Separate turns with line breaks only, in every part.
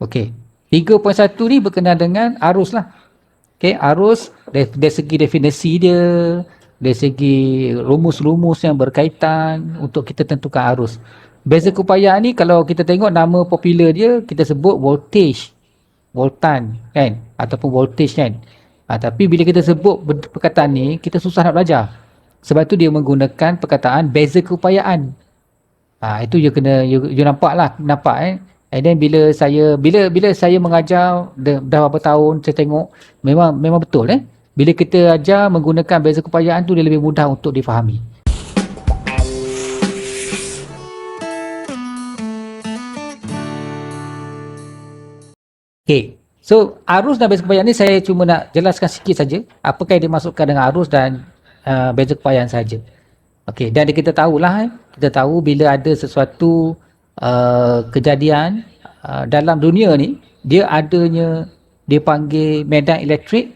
Okey. 3.1 ni berkenaan dengan arus lah. Okey, arus dari segi definisi dia, dari segi rumus-rumus yang berkaitan untuk kita tentukan arus. Beza keupayaan ni kalau kita tengok nama popular dia, kita sebut voltage, voltan kan, ataupun voltage kan. Tapi bila kita sebut perkataan ni, kita susah nak belajar. Sebab tu dia menggunakan perkataan beza keupayaan. Itu you kena you nampak. And then bila saya mengajar dah berapa tahun, saya tengok memang betul bila kita ajar menggunakan beza keupayaan tu, dia lebih mudah untuk difahami. Okay, so arus dan beza keupayaan ni saya cuma nak jelaskan sikit saja apakah yang dimasukkan dengan arus dan beza keupayaan saja. Okey, dan kita tahulah kita tahu bila ada sesuatu kejadian dalam dunia ni, dia panggil medan elektrik,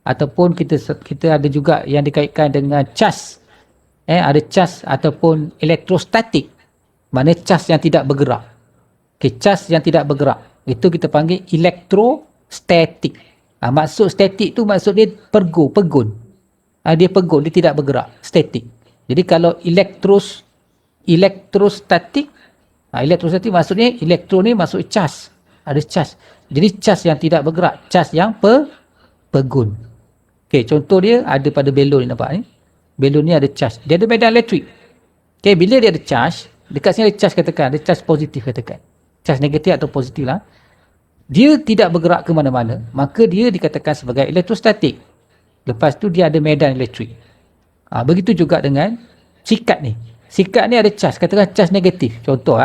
ataupun kita ada juga yang dikaitkan dengan cas. Ada cas ataupun elektrostatik. Mana cas yang tidak bergerak. Okey, cas yang tidak bergerak. Itu kita panggil elektrostatik. Maksud statik tu maksud dia pegun. Dia pegun, dia tidak bergerak, statik. Jadi kalau elektrostatik maksudnya elektron ni masuk cas. Ada cas. Jadi cas yang tidak bergerak, cas yang pegun. Okey, contoh dia ada pada belon ni, nampak ni. Belon ni ada cas. Dia ada medan elektrik. Okey, bila dia ada charge, dekat sini ada charge katakan, ada charge positif katakan. Charge negatif atau positif lah. Dia tidak bergerak ke mana-mana, maka dia dikatakan sebagai elektrostatik. Lepas tu dia ada medan elektrik. Begitu juga dengan sikat ni. Sikat ni ada cas, katakan cas negatif. Contoh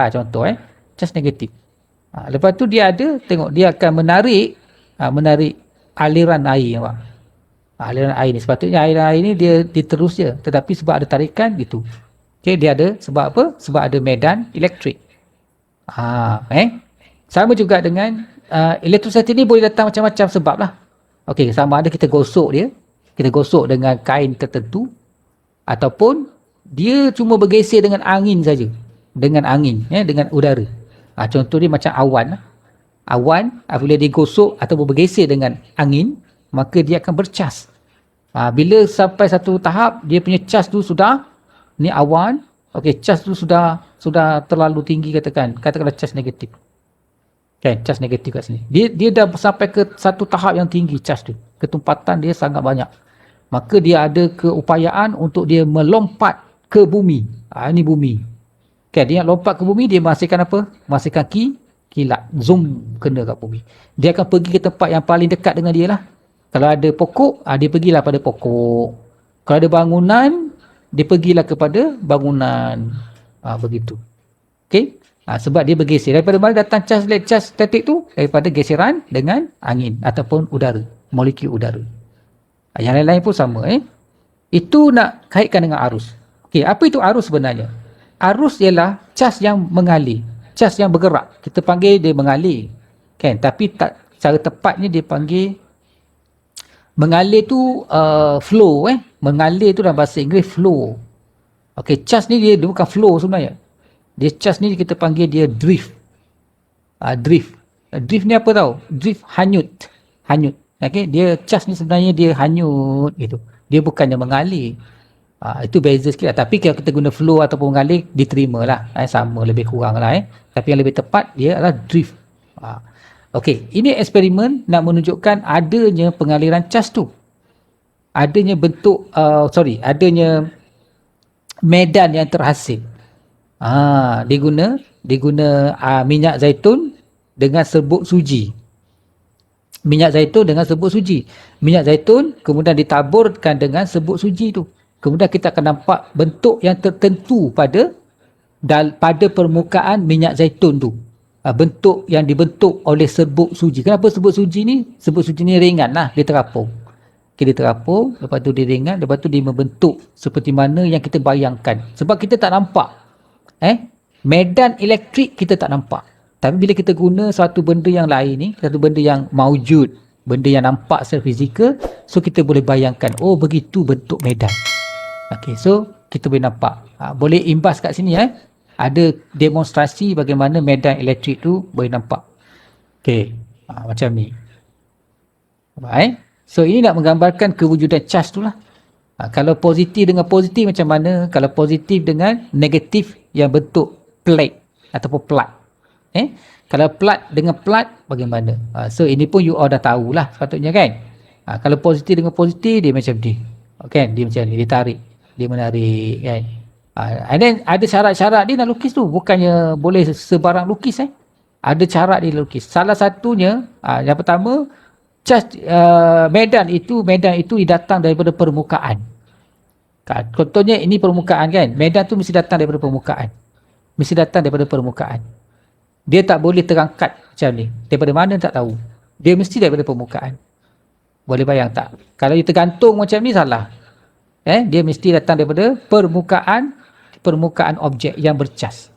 cas negatif. Lepas tu dia ada, tengok dia akan menarik aliran air, nampak. Aliran air ni, sepatutnya aliran air ni dia terus je, tetapi sebab ada tarikan gitu. Okey, dia ada sebab apa? Sebab ada medan elektrik. Sama juga dengan elektrostatik ni boleh datang macam-macam sebab lah. Okey, sama ada kita gosok dengan kain tertentu, ataupun dia cuma bergeser dengan angin saja. Dengan udara. Contoh dia macam awan. Awan, bila digosok ataupun bergeser dengan angin, maka dia akan bercas. Bila sampai satu tahap, dia punya cas tu sudah, ni awan, cas tu sudah terlalu tinggi katakanlah cas negatif. Cas negatif kat sini. Dia dah sampai ke satu tahap yang tinggi cas tu. Ketumpatan dia sangat banyak. Maka dia ada keupayaan untuk dia melompat ke bumi. Ini bumi. Dia nak lompat ke bumi, dia menghasilkan apa? Menghasilkan kilat. Zoom, kena kat bumi. Dia akan pergi ke tempat yang paling dekat dengan dia lah. Kalau ada pokok, dia pergilah pada pokok. Kalau ada bangunan, dia pergilah kepada bangunan. Begitu. Okey? Sebab dia bergeser. Daripada mana datang cas statik tu? Daripada geseran dengan angin ataupun udara. Molekul udara. Yang lain-lain pun sama. Itu nak kaitkan dengan arus. Okey, apa itu arus sebenarnya? Arus ialah cas yang mengalir. Cas yang bergerak. Kita panggil dia mengalir. Tapi cara tepatnya dia panggil mengalir tu flow. Mengalir tu dalam bahasa Inggeris flow. Okey, cas ni dia bukan flow sebenarnya. Dia cas ni kita panggil dia drift. Drift. Drift ni apa tahu? Drift hanyut. Okey, dia cas ni sebenarnya dia hanyut gitu. Dia bukannya mengalir. Itu beza sikit lah. Tapi kalau kita guna flow ataupun mengalir, diterima lah. Sama lebih kurang lah. Tapi yang lebih tepat dia adalah drift. Okey, ini eksperimen nak menunjukkan adanya pengaliran cas tu. Adanya adanya medan yang terhasil. Dia guna minyak zaitun dengan serbuk suji. Minyak zaitun kemudian ditaburkan dengan serbuk suji tu. Kemudian kita akan nampak bentuk yang tertentu pada permukaan minyak zaitun tu. Bentuk yang dibentuk oleh serbuk suji. Kenapa serbuk suji ni? Serbuk suji ni ringan lah, dia terapung. Dia terapung, lepas tu dia ringan, lepas tu dia membentuk seperti mana yang kita bayangkan. Sebab kita tak nampak. Medan elektrik kita tak nampak. Tapi bila kita guna satu benda yang lain ni, satu benda yang maujud, benda yang nampak secara fizikal, so kita boleh bayangkan, oh begitu bentuk medan. Okey, so kita boleh nampak. Boleh imbas kat sini ada demonstrasi bagaimana medan elektrik tu boleh nampak. Okey. Macam ni. Baik. So ini nak menggambarkan kewujudan charge tu lah. Kalau positif dengan positif macam mana? Kalau positif dengan negatif yang bentuk plate ataupun plug. Kalau plug dengan plug bagaimana? So ini pun you all dah tahulah sepatutnya kan. Kalau positif dengan positif dia macam ni. Okay, dia macam ni, dia tarik, dia menarik kan. And then ada syarat-syarat dia nak lukis tu. Bukannya boleh sebarang lukis Ada syarat dia lukis. Salah satunya, yang pertama, charge medan itu datang daripada permukaan. Contohnya ini permukaan kan. Medan tu mesti datang daripada permukaan. Dia tak boleh terangkat macam ni. Daripada mana tak tahu. Dia mesti daripada permukaan. Boleh bayang tak? Kalau dia tergantung macam ni salah. Dia mesti datang daripada permukaan objek yang bercas.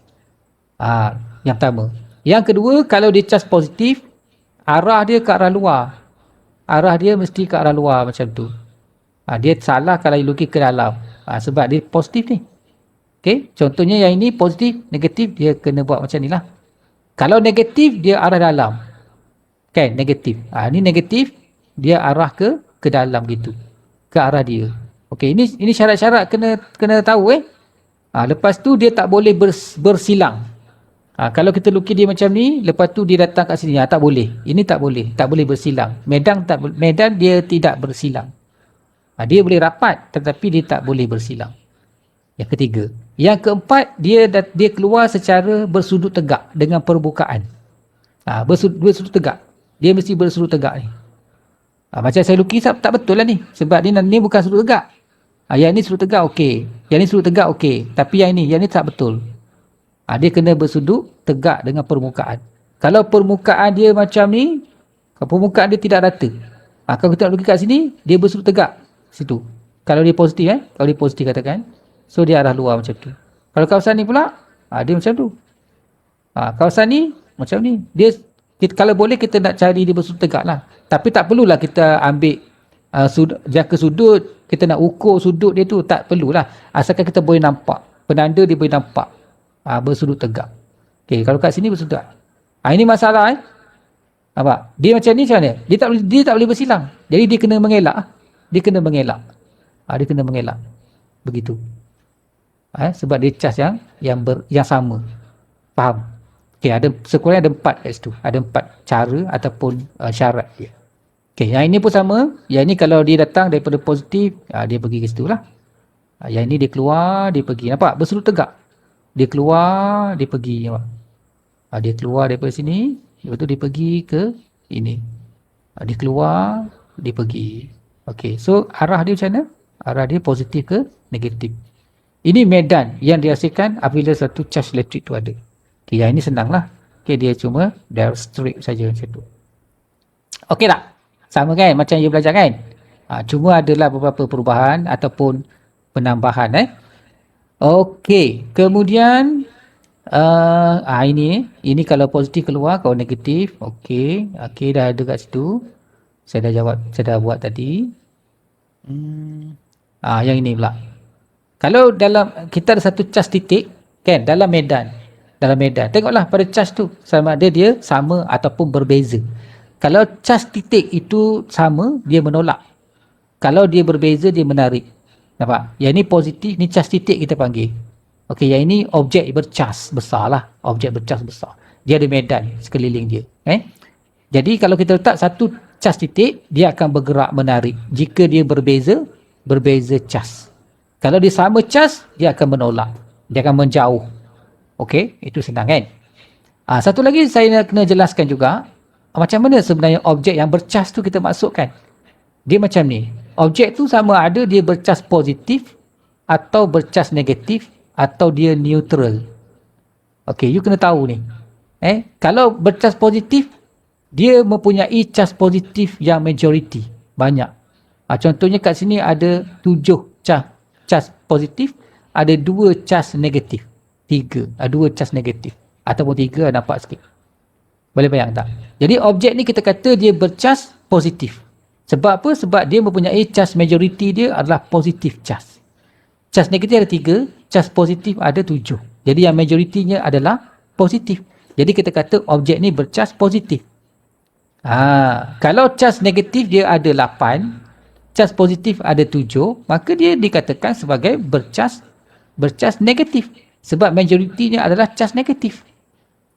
Yang pertama. Yang kedua, kalau dia cas positif, arah dia ke arah luar. Arah dia mesti ke arah luar macam tu. Dia salah kalau lukis ke dalam. Sebab dia positif ni. Okay? Contohnya yang ini positif, negatif, dia kena buat macam ni lah. Kalau negatif, dia arah dalam. Kan? Negatif. Ni negatif, dia arah ke dalam gitu. Ke arah dia. Okey, ini syarat-syarat kena tahu lepas tu dia tak boleh bersilang. Kalau kita lukis dia macam ni, lepas tu dia datang kat sini, tak boleh. Ini tak boleh bersilang. Medan dia tidak bersilang. Dia boleh rapat tetapi dia tak boleh bersilang. Yang ketiga. Yang keempat, dia keluar secara bersudut tegak dengan permukaan. Bersudut tegak. Dia mesti bersudut tegak ni. Macam saya lukis tak betul lah ni. Sebab ni bukan sudut tegak. Yang ni sudut tegak okey. Yang ni sudut tegak okey. Tapi yang ni tak betul. Dia kena bersudut tegak dengan permukaan. Kalau permukaan dia macam ni, permukaan dia tidak rata. Kalau kita nak lukis kat sini, dia bersudut tegak situ. Kalau dia positif kalau dia positif katakan. So dia arah luar macam tu. Kalau kawasan ni pula, dia macam tu. Kawasan ni macam ni. Kalau boleh kita nak cari dia bersudut tegak lah. Tapi tak perlulah kita ambil jangka sudut, kita nak ukur sudut dia tu, tak perlulah. Asalkan kita boleh nampak. Penanda dia boleh nampak. Bersudut tegak. Okay, kalau kat sini bersudut. Ini masalah nampak? Dia macam ni macam mana? Dia tak boleh bersilang. Jadi dia kena mengelak. Dia kena mengelak. Begitu. Sebab dia cas yang sama. Faham? Okay, sekurang-kurangnya ada 4 kat situ. Ada 4 cara ataupun syarat dia. Okay, yang ini pun sama. Yang ini kalau dia datang daripada positif, dia pergi ke situ lah. Yang ini dia keluar, dia pergi. Nampak? Bersudut tegak. Dia keluar, dia pergi. Nampak? Dia keluar daripada sini. Lepas tu dia pergi ke ini. Dia keluar, dia pergi. Okay, so arah dia macam mana? Arah dia positif ke negatif. Ini medan yang dihasilkan apabila satu charge elektrik tu ada. Okay, yang ini senang lah. Okay, dia cuma direct straight saja macam tu. Okay tak? Sama kan? Macam you belajar kan? Cuma adalah beberapa perubahan ataupun penambahan. Okay, kemudian ini kalau positif keluar, kalau negatif. Okay, dah ada kat situ. Saya dah buat tadi. Yang ini pula. Kalau dalam kita ada satu cas titik kan dalam medan. Tengoklah pada cas tu sama ada dia sama ataupun berbeza. Kalau cas titik itu sama, dia menolak. Kalau dia berbeza, dia menarik. Nampak? Yang ini positif, ni cas titik kita panggil. Okey, yang ini objek bercas besar lah. Objek bercas besar. Dia ada medan sekeliling dia. Jadi kalau kita letak satu cas titik, dia akan bergerak menarik. Jika dia berbeza cas. Kalau dia sama cas, dia akan menolak. Dia akan menjauh. Okey, itu senang kan? Satu lagi saya nak kena jelaskan juga, macam mana sebenarnya objek yang bercas tu kita masukkan. Dia macam ni. Objek tu sama ada dia bercas positif atau bercas negatif atau dia neutral. Okey, you kena tahu ni. Kalau bercas positif, dia mempunyai cas positif yang majoriti. Banyak. Contohnya kat sini ada 7 cas positif, ada 2 cas negatif. 2 cas negatif. Ataupun 3 nampak sikit. Boleh bayang tak? Jadi objek ni kita kata dia bercas positif. Sebab apa? Sebab dia mempunyai cas majoriti dia adalah positif cas. Cas negatif ada 3, cas positif ada 7. Jadi yang majoritinya adalah positif. Jadi kita kata objek ni bercas positif. Kalau cas negatif dia ada 8, cas positif ada 7, maka dia dikatakan sebagai bercas negatif. Sebab majoritinya adalah cas negatif.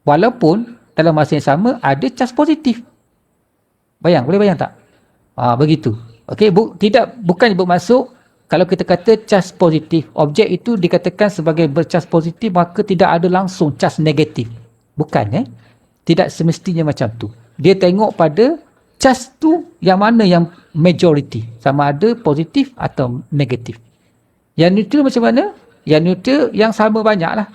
Walaupun dalam masa yang sama ada cas positif. Boleh bayang tak? Begitu. Okey, bukan bermaksud kalau kita kata cas positif, objek itu dikatakan sebagai bercas positif, maka tidak ada langsung cas negatif. Bukan. Tidak semestinya macam tu. Dia tengok pada cas tu yang mana yang majority, sama ada positif atau negatif. Yang neutral macam mana? Yang neutral yang sama banyak lah.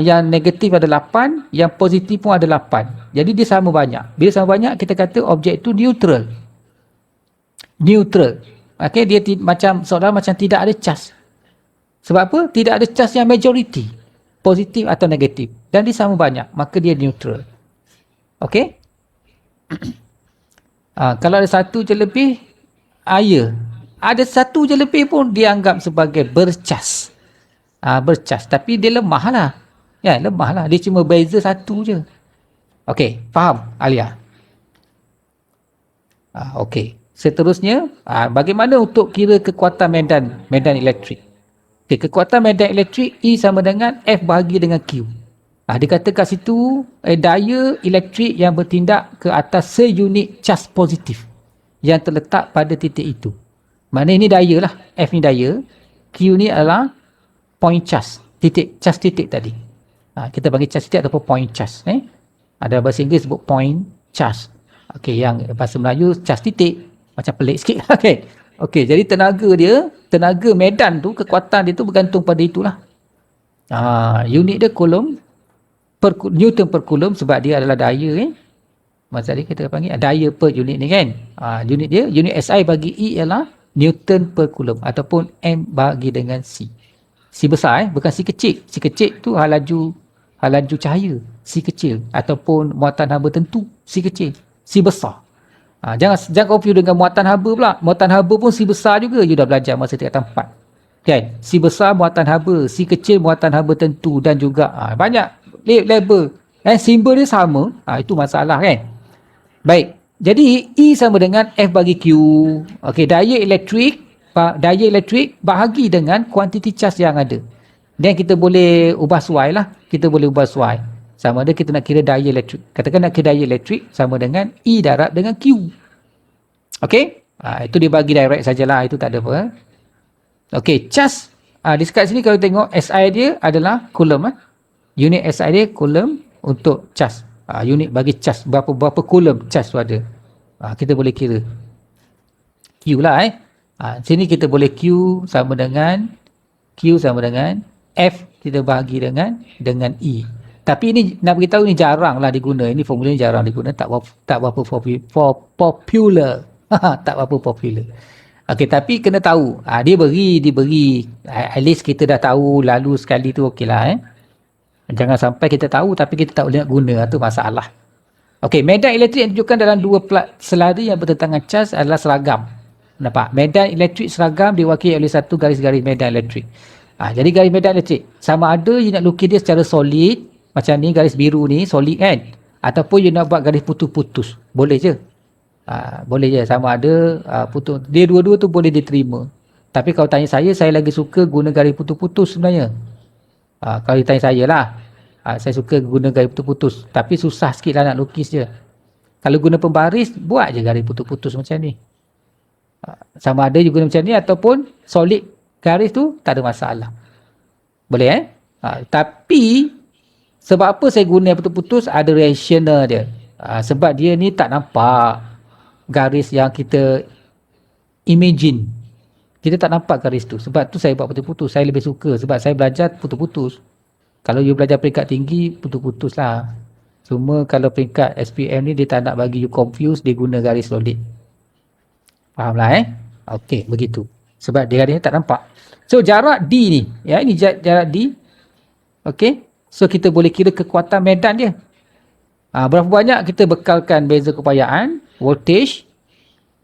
Yang negatif ada 8, yang positif pun ada 8. Jadi dia sama banyak. Bila sama banyak, kita kata objek itu neutral. Neutral. Okay, dia seolah macam tidak ada cas. Sebab apa? Tidak ada cas yang majority, positif atau negatif. Dan dia sama banyak, maka dia neutral. Okay? Kalau ada satu je lebih, ya. Ada satu je lebih pun dianggap sebagai bercas. Bercas. Tapi dia lemah lah. Ya, lemah lah. Dia cuma beza satu je. Okey, faham Alia? Okey. Seterusnya, bagaimana untuk kira kekuatan medan elektrik? Okay, kekuatan medan elektrik E sama dengan F bahagi dengan Q. Dikatakan situ daya elektrik yang bertindak ke atas seunit cas positif yang terletak pada titik itu. Mana ini daya lah. F ni daya. Q ni adalah point cas. Cas titik tadi. Kita panggil cas titik ataupun point cas. Ada bahasa Inggeris sebut point cas. Okey, yang bahasa Melayu cas titik. Macam pelik sikit. Okey, jadi tenaga medan tu, kekuatan dia tu bergantung pada itulah. Unit dia Newton per coulomb sebab dia adalah daya. Masa tadi kita panggil daya per unit ni kan. Unit SI bagi E ialah Newton per coulomb ataupun M bagi dengan C. C besar bukan C kecil. C kecil tu halaju cahaya. C kecil ataupun muatan haba tentu. C kecil. C besar. Jangan confuse dengan muatan haba pula. Muatan haba pun C besar juga. You dah belajar masa tingkatan 4. Kan? C besar muatan haba, C kecil muatan haba tentu dan juga banyak label. Simbol dia sama. Itu masalah kan? Baik. Jadi E sama dengan F bagi Q. Okey, daya elektrik bahagi dengan kuantiti cas yang ada. Dan kita boleh ubah suai lah. Sama ada kita nak kira daya elektrik. Katakan nak kira daya elektrik sama dengan E darab dengan Q. Okey? Itu dia bagi direct sajalah. Itu tak ada apa. Okey, cas. Di sekat sini kalau tengok SI dia adalah coulomb. Unit SI dia coulomb untuk cas. Unit bagi cas. Berapa coulomb cas tu ada. Kita boleh kira. Q lah sini kita boleh Q sama dengan F kita bahagi dengan E. Tapi ini nak beritahu ni jarang lah diguna. Ini formula ni jarang diguna. Tak berapa popular. Tak berapa popular. Okey, tapi kena tahu. Dia beri. At least kita dah tahu lalu sekali tu okey lah. Jangan sampai kita tahu tapi kita tak boleh nak guna. Itu masalah. Okey, medan elektrik yang ditunjukkan dalam dua plat selari yang bertentangan cas adalah seragam. Nampak? Medan elektrik seragam diwakili oleh satu garis-garis medan elektrik. Jadi garis medan elektrik. Sama ada you nak lukis dia secara solid. Macam ni garis biru ni solid kan. Ataupun you nak buat garis putus-putus. Boleh je. Boleh je. Sama ada putus. Dia dua-dua tu boleh diterima. Tapi kalau tanya saya lagi suka guna garis putus-putus sebenarnya. Kalau ditanya saya lah. Saya suka guna garis putus-putus. Tapi susah sikit lah nak lukis je. Kalau guna pembaris, buat je garis putus-putus macam ni. Sama ada you guna macam ni ataupun solid garis tu tak ada masalah. Boleh tapi sebab apa saya guna putus-putus, ada rational dia. Sebab dia ni tak nampak garis yang kita imagine. Kita tak nampak garis tu. Sebab tu saya buat putus-putus. Saya lebih suka sebab saya belajar putus-putus. Kalau you belajar peringkat tinggi, putus-putus lah. Cuma kalau peringkat SPM ni dia tak nak bagi you confuse, dia guna garis solid. Faham lah Okey, begitu. Sebab dia garis ni tak nampak. So jarak D ni, ini jarak D. Okey. So kita boleh kira kekuatan medan dia. Berapa banyak kita bekalkan beza keupayaan, voltage,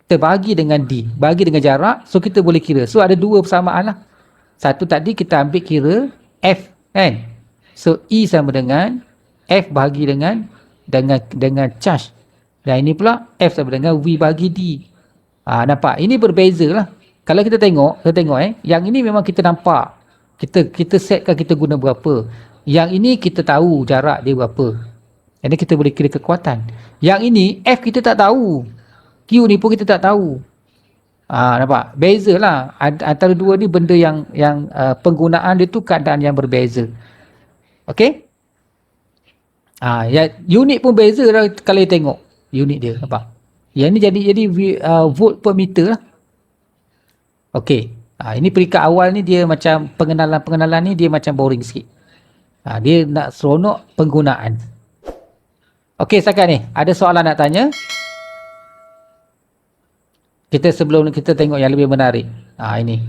kita bahagi dengan D, bahagi dengan jarak, so kita boleh kira. So ada dua persamaan lah. Satu tadi kita ambil kira F kan. So E sama dengan F bahagi dengan charge. Dan ini pula F sama dengan V bagi D. Nampak? Ini berbeza lah. Kalau kita tengok yang ini memang kita nampak. Kita setkan kita guna berapa. Yang ini kita tahu jarak dia berapa. Jadi kita boleh kira kekuatan. Yang ini F kita tak tahu. Q ni pun kita tak tahu. Nampak? Beza lah. Antara dua ni benda yang penggunaan dia tu keadaan yang berbeza. Okey? Unit pun beza lah kalau you tengok. Unit dia. Nampak? Yang ni jadi volt per meter lah. Okey. Ini peringkat awal ni dia macam pengenalan ni dia macam boring sikit. Dia nak seronok penggunaan. Okey, setakat ni ada soalan nak tanya? Sebelum kita tengok yang lebih menarik. Ini.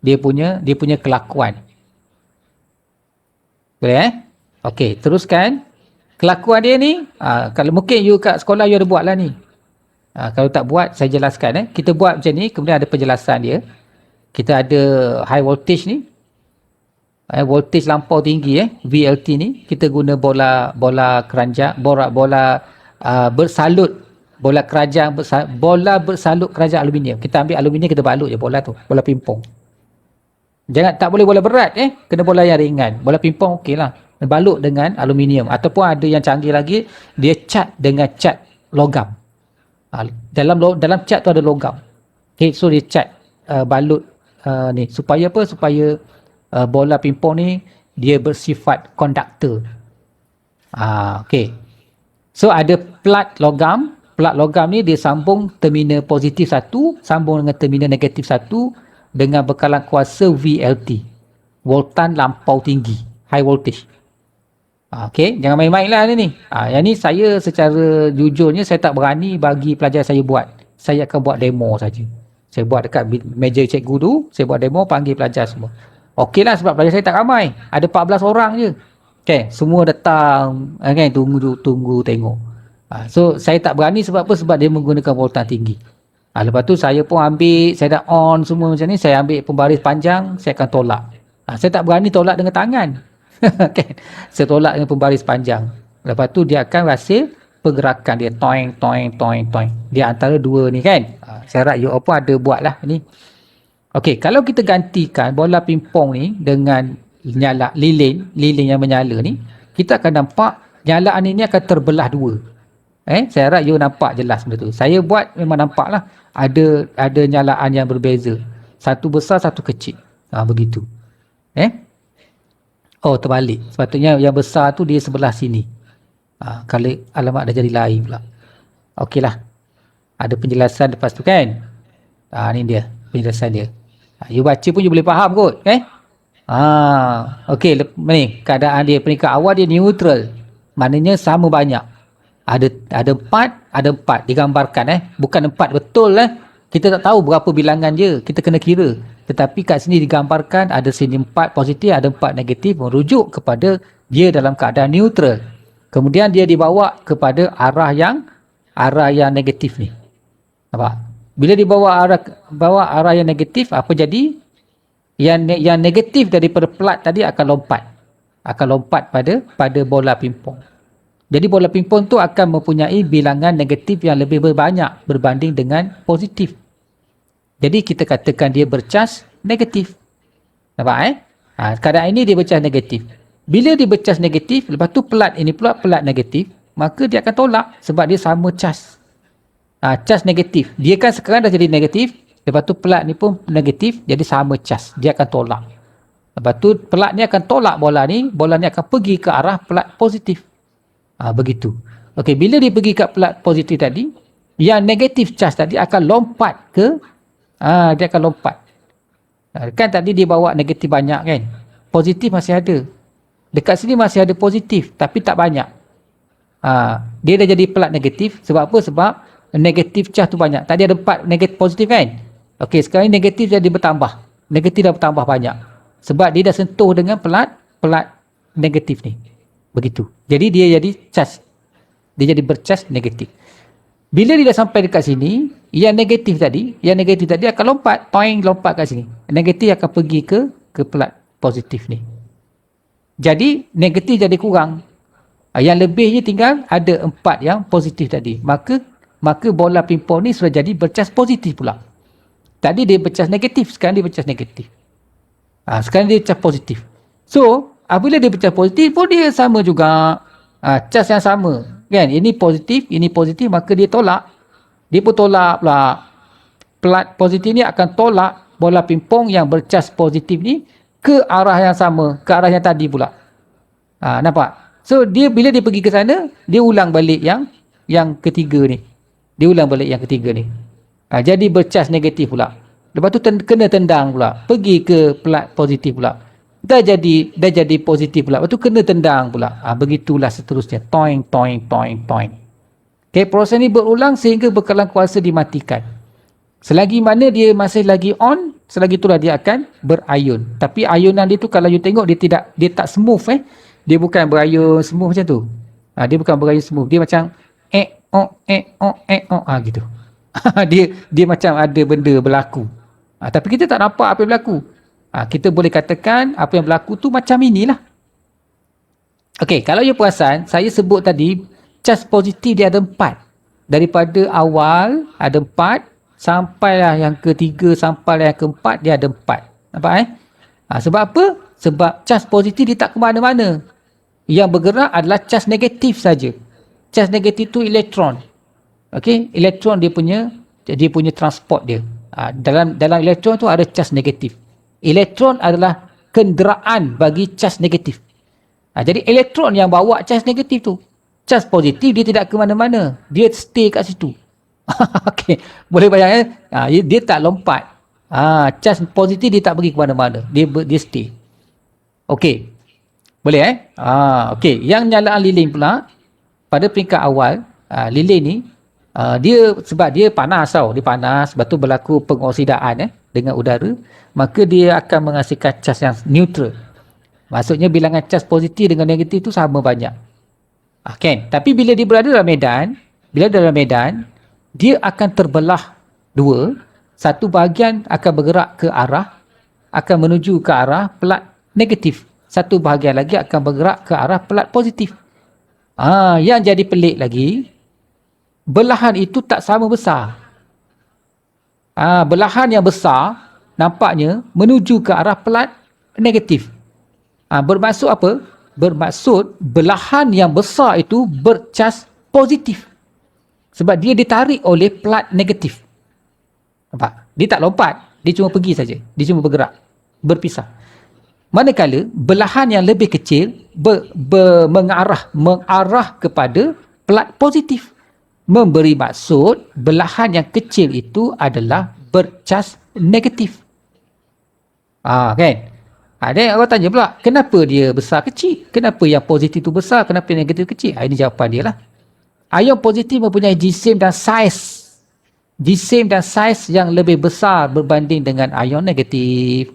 Dia punya kelakuan. Boleh Okey, teruskan. Kelakuan dia ni, kalau mungkin you kat sekolah you ada buat lah ni. Kalau tak buat, saya jelaskan. Kita buat macam ni, kemudian ada penjelasan dia. Kita ada high voltage ni. Voltage lampau tinggi VLT ni. Kita guna bola keranjang, bola bersalut. Bola bersalut keranjang aluminium. Kita ambil aluminium, kita balut je bola tu. Bola pimpong. Tak boleh bola berat kena bola yang ringan. Bola pimpong okey lah. Balut dengan aluminium. Ataupun ada yang canggih lagi, dia cat dengan cat logam. Dalam cat tu ada logam. Okay, so dia cat balut ni supaya apa? Supaya bola pimpong ni dia bersifat konduktor. Okey. So ada plat logam. Plat logam ni dia sambung terminal positif satu, sambung dengan terminal negatif satu dengan bekalan kuasa VLT. Voltan lampau tinggi, high voltage. Okey, jangan main-main lah ni. Yang ni saya secara jujurnya saya tak berani bagi pelajar saya buat. Saya akan buat demo saja. Saya buat dekat meja cikgu tu, saya buat demo, panggil pelajar semua. Okey lah, sebab pelajar saya tak ramai. Ada 14 orang je. Okay, semua datang, tunggu tengok. So saya tak berani sebab apa? Sebab dia menggunakan voltan tinggi. Lepas tu saya pun ambil, saya dah on semua macam ni, saya ambil pembaris panjang, saya akan tolak. Saya tak berani tolak dengan tangan. Okay. Saya tolak dengan pembaris panjang. Lepas tu dia akan rasa pergerakan dia toing. Dia antara dua ni kan. Saya harap you apa ada buat lah ni. Okey, kalau kita gantikan bola pimpong ni dengan nyala lilin yang menyala ni, kita akan nampak nyalaan ini akan terbelah dua. Saya harap you nampak jelas benda tu. Saya buat memang nampak lah ada nyalaan yang berbeza. Satu besar, satu kecil. Begitu. Terbalik. Sepatutnya yang besar tu dia sebelah sini. Kalau alamat dah jadi lain pula. Okeylah. Ada penjelasan lepas tu kan. Ni dia penjelasan dia. You baca pun you boleh faham kot. Okey, ni keadaan dia peringkat awal dia neutral. Maknanya sama banyak. Ada empat digambarkan bukan empat betul kita tak tahu berapa bilangan dia, kita kena kira. Tetapi kat sini digambarkan ada sini 4 positif, ada 4 negatif, merujuk kepada dia dalam keadaan neutral. Kemudian dia dibawa kepada arah yang negatif ni. Nampak? Bila dibawa arah yang negatif, apa jadi? Yang negatif daripada plat tadi akan lompat pada bola pimpong. Jadi bola pimpong tu akan mempunyai bilangan negatif yang lebih banyak berbanding dengan positif. Jadi kita katakan dia bercas negatif. Nampak keadaan ini dia bercas negatif. Bila dia bercas negatif, lepas tu plat ini pula plat negatif, maka dia akan tolak sebab dia sama cas. Cas negatif. Dia kan sekarang dah jadi negatif, lepas tu plat ni pun negatif, jadi sama cas. Dia akan tolak. Lepas tu plat ni akan tolak bola ni akan pergi ke arah plat positif. Begitu. Okey, bila dia pergi ke plat positif tadi, yang negatif cas tadi akan lompat ke dia akan lompat. Kan tadi dia bawa negatif banyak kan? Positif masih ada. Dekat sini masih ada positif tapi tak banyak. Dia dah jadi plat negatif. Sebab apa? Sebab negatif cas tu banyak. Tadi ada 4 negatif positif kan? Okey, sekarang negatif jadi bertambah. Negatif dah bertambah banyak. Sebab dia dah sentuh dengan plat negatif ni. Begitu. Jadi dia jadi cas. Dia jadi bercas negatif. Bila dia dah sampai dekat sini, yang negatif tadi akan lompat kat sini. Negatif akan pergi ke plat positif ni. Jadi negatif jadi kurang. Yang lebihnya tinggal ada 4 yang positif tadi. Maka bola pingpong ni sudah jadi bercas positif pula. Tadi dia bercas negatif, sekarang dia bercas negatif. Sekarang dia bercas positif. So, apabila dia bercas positif pun dia sama juga. Cas yang sama. Kan? Ini positif, maka dia tolak. Dia pun tolak pula. Plat positif ni akan tolak bola pingpong yang bercas positif ni ke arah yang sama, ke arah yang tadi pula. Nampak? So, bila dia pergi ke sana, dia ulang balik yang ketiga ni. Jadi bercas negatif pula. Lepas tu kena tendang pula. Pergi ke plat positif pula. Dah jadi positif pula. Lepas tu kena tendang pula. Begitulah seterusnya. Toing, toing, toing, toing. Okay, proses ni berulang sehingga bekalan kuasa dimatikan. Selagi mana dia masih lagi on, selagi itulah dia akan berayun. Tapi ayunan dia tu kalau you tengok dia tak smooth Dia bukan berayun smooth macam tu. Dia bukan berayun smooth. Dia macam gitu. dia macam ada benda berlaku. Tapi kita tak nampak apa yang berlaku. Kita boleh katakan apa yang berlaku tu macam inilah. Okey, kalau you perasan, saya sebut tadi cas positif dia ada 4. Daripada awal ada 4 sampailah yang ketiga, sampailah yang keempat, dia ada 4. Nampak sebab apa? Sebab cas positif dia tak ke mana-mana. Yang bergerak adalah cas negatif saja. Cas negatif tu elektron. Okey, elektron dia punya transport dia. Dalam elektron tu ada cas negatif. Elektron adalah kenderaan bagi cas negatif. Jadi elektron yang bawa cas negatif tu. Cas positif dia tidak ke mana-mana. Dia stay kat situ. Okey, boleh bayang dia tak lompat. Cas positif dia tak pergi ke mana-mana. Dia stay. Okey. Boleh okey, yang nyalaan lilin pula pada peringkat awal, lilin ni sebab dia panas tau, dia panas, sebab tu berlaku pengoksidaan dengan udara, maka dia akan menghasilkan cas yang neutral. Maksudnya bilangan cas positif dengan negatif tu sama banyak. Kan? Tapi bila dia berada dalam medan, dia akan terbelah dua. Satu bahagian akan bergerak akan menuju ke arah plat negatif. Satu bahagian lagi akan bergerak ke arah plat positif. Yang jadi pelik lagi, belahan itu tak sama besar. Belahan yang besar nampaknya menuju ke arah plat negatif. Bermaksud apa? Bermaksud belahan yang besar itu bercas positif. Sebab dia ditarik oleh plat negatif. Nampak? Dia tak lompat. Dia cuma pergi saja. Dia cuma bergerak. Berpisah. Manakala belahan yang lebih kecil mengarah kepada plat positif. Memberi maksud belahan yang kecil itu adalah bercas negatif. Kan? Ada orang tanya pula, kenapa dia besar kecil? Kenapa yang positif itu besar? Kenapa yang negatif kecil? Ini jawapan dia lah. Ion positif mempunyai jisim dan saiz yang lebih besar berbanding dengan ion negatif.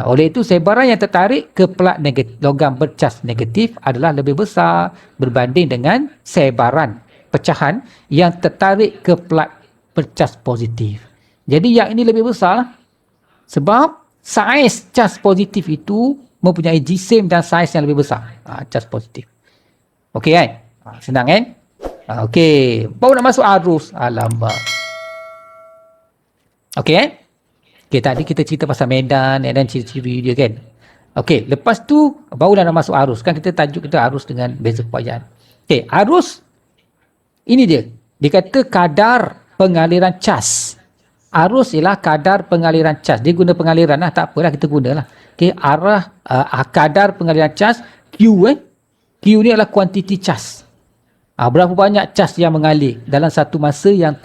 Oleh itu, sebaran yang tertarik ke plat negatif, logam bercas negatif adalah lebih besar berbanding dengan sebaran pecahan yang tertarik ke plat bercas positif. Jadi yang ini lebih besar sebab saiz cas positif itu mempunyai jisim dan saiz yang lebih besar. Cas positif. Okey kan? Senang kan? Okey. Baru nak masuk arus. Alamak. Okey kan? Okey, tadi kita cerita pasal medan dan ciri-ciri dia kan? Okey, lepas tu barulah nak masuk arus. Kan kita tajuk kita arus dengan beza keupayaan. Okey, arus ini dia. Dia kata kadar pengaliran cas. Arus ialah kadar pengaliran cas. Dia guna pengaliran lah. Tak apalah, kita gunalah. Okay, kadar pengaliran cas Q. Q ni adalah kuantiti cas. Berapa banyak cas yang mengalir dalam satu masa yang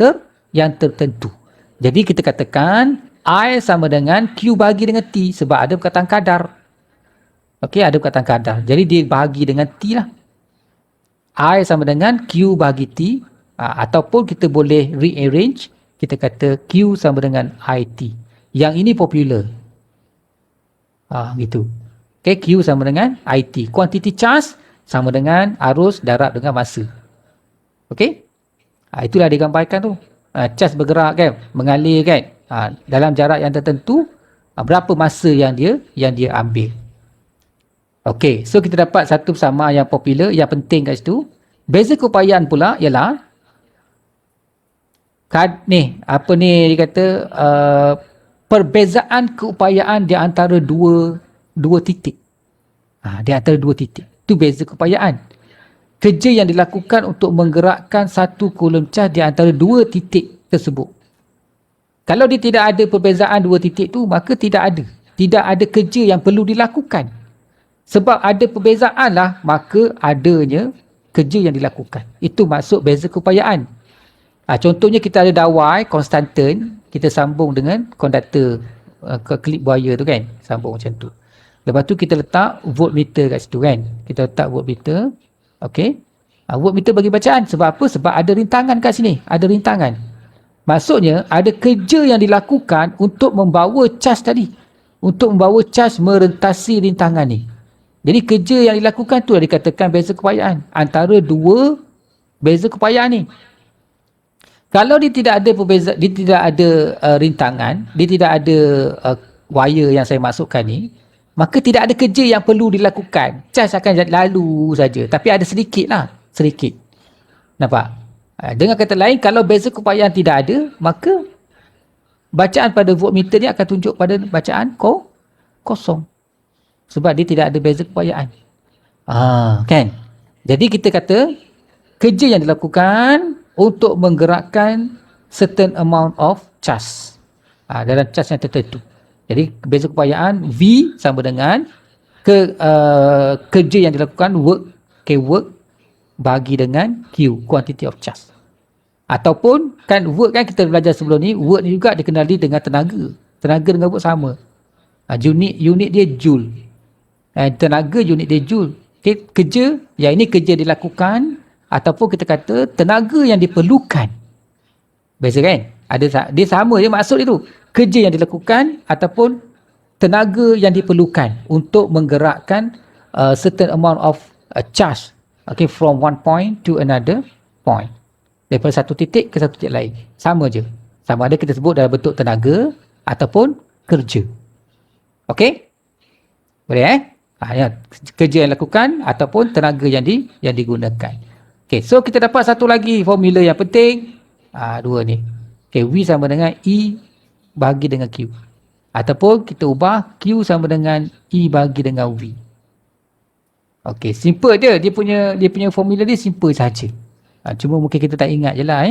tertentu. Jadi kita katakan I sama dengan Q bahagi dengan T sebab ada perkataan kadar. Okey, ada perkataan kadar. Jadi dia bahagi dengan T lah. I sama dengan Q bahagi T. Ataupun kita boleh rearrange. Kita kata Q sama dengan IT. Yang ini popular. Gitu. Okay, Q sama dengan IT. Kuantiti charge sama dengan arus darab dengan masa. Okay. Itulah digambarkan tu. Charge bergerak kan. Mengalir kan. Dalam jarak yang tertentu. Berapa masa yang dia ambil. Okey, so kita dapat satu persamaan yang popular, yang penting kat situ. Beza keupayaan pula ialah apa ni dia kata perbezaan keupayaan di antara dua titik. Di antara dua titik. Itu beza keupayaan. Kerja yang dilakukan untuk menggerakkan satu kolom cas di antara dua titik tersebut. Kalau dia tidak ada perbezaan dua titik tu, maka tidak ada kerja yang perlu dilakukan. Sebab ada perbezaan lah, maka adanya kerja yang dilakukan. Itu maksud beza keupayaan. Contohnya kita ada dawai konstantan, kita sambung dengan konduktor ke klip buaya tu kan, sambung macam tu. Lepas tu kita letak voltmeter kat situ kan, kita letak voltmeter. Okey, voltmeter bagi bacaan. Sebab apa? Sebab ada rintangan kat sini, ada rintangan. Maksudnya ada kerja yang dilakukan untuk membawa cas tadi, untuk membawa cas merentasi rintangan ni. Jadi kerja yang dilakukan tu dikatakan beza keupayaan antara dua beza keupayaan ni. Kalau dia tidak ada dia tidak ada rintangan, dia tidak ada wire yang saya masukkan ni, maka tidak ada kerja yang perlu dilakukan. Cas akan lalu saja. Tapi ada sedikit. Nampak? Dengan kata lain, kalau beza keupayaan tidak ada, maka bacaan pada voltmeter ni akan tunjuk pada bacaan kosong. Sebab dia tidak ada beza keupayaan. Kan? Jadi kita kata, kerja yang dilakukan untuk menggerakkan certain amount of charge dalam charge yang tertentu. Jadi beza keupayaan V sama dengan kerja yang dilakukan work bagi dengan Q, quantity of charge. Ataupun kan work kan kita belajar sebelum ni, work ni juga dikenali dengan tenaga. Tenaga dengan work sama. Unit dia joule. Tenaga unit dia joule. Okay, kerja, yang ini kerja dilakukan ataupun kita kata tenaga yang diperlukan. Beza kan? Dia sama je maksud itu. Kerja yang dilakukan ataupun tenaga yang diperlukan untuk menggerakkan certain amount of charge, okay, from one point to another point. Daripada satu titik ke satu titik lain. Sama je. Sama ada kita sebut dalam bentuk tenaga ataupun kerja. Okey? Boleh kerja yang dilakukan ataupun tenaga yang digunakan. Okay, so kita dapat satu lagi formula yang penting. Dua ni. Okay, V sama dengan E bagi dengan Q. Ataupun kita ubah Q sama dengan E bagi dengan V. Okay, simple je. Dia punya formula dia simple saja. Cuma mungkin kita tak ingat je lah.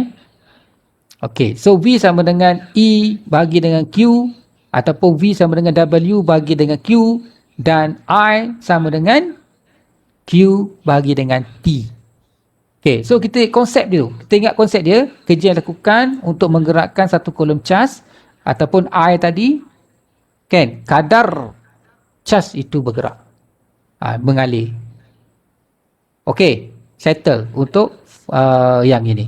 Okay, so V sama dengan E bagi dengan Q. Ataupun V sama dengan W bagi dengan Q. Dan I sama dengan Q bagi dengan T. Okay, so kita konsep dia. Kita ingat konsep dia. Kerja yang dilakukan untuk menggerakkan satu kolom cas ataupun I tadi, kan, kadar cas itu bergerak, mengalir. Okay, settle untuk yang ini.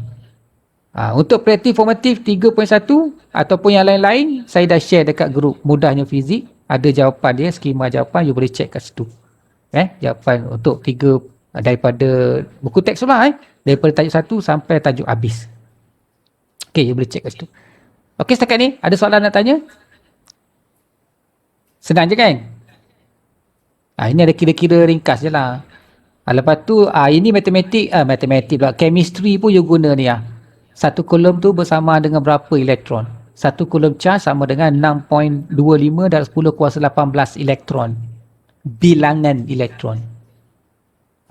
Untuk praktik formatif 3.1 ataupun yang lain-lain, saya dah share dekat grup Mudahnya Fizik. Ada jawapan dia, skema jawapan, you boleh check kat situ. Jawapan untuk 3 daripada buku teks tu lah, daripada tajuk 1 sampai tajuk habis. Okay, you boleh check kat situ. Okay, setakat ni ada soalan nak tanya? Senang je kan? Ini ada kira-kira ringkas je lah. Lepas tu ini matematik pula, chemistry pun you guna ni. Satu kolom tu bersama dengan berapa elektron? Satu kolom charge sama dengan 6.25 dan 10 kuasa 18 elektron. Bilangan elektron.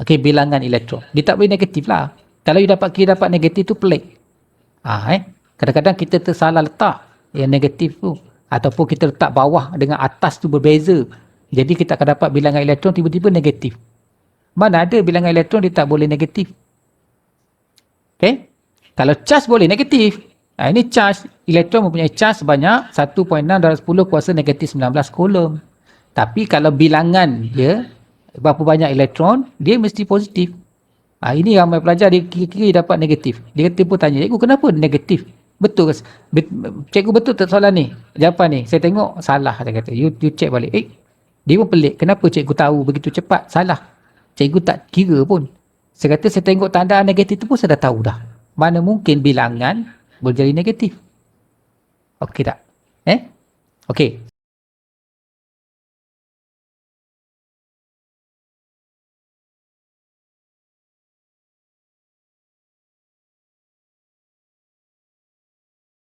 Okey, bilangan elektron. Dia tak boleh negatif lah. Kalau kita dapat negatif tu pelik. Kadang-kadang kita tersalah letak yang negatif tu. Ataupun kita letak bawah dengan atas tu berbeza. Jadi kita akan dapat bilangan elektron tiba-tiba negatif. Mana ada bilangan elektron dia tak boleh negatif. Okey. Kalau charge boleh negatif. Ini charge. Elektron mempunyai charge sebanyak 1.6 darab 10 kuasa negatif 19 kolom. Tapi kalau bilangan dia berapa banyak elektron, dia mesti positif. Ini ramai pelajar dia kira-kira dapat negatif. Dia kata pun tanya, cikgu kenapa negatif? Betul ke? Cikgu betul tak soalan ni? Jawapan ni, saya tengok salah. Dia kata, you check balik. Dia pun pelik. Kenapa cikgu tahu begitu cepat? Salah. Cikgu tak kira pun. Saya kata, saya tengok tanda negatif tu pun saya dah tahu dah. Mana mungkin bilangan boleh jadi negatif. Okey tak? Okey.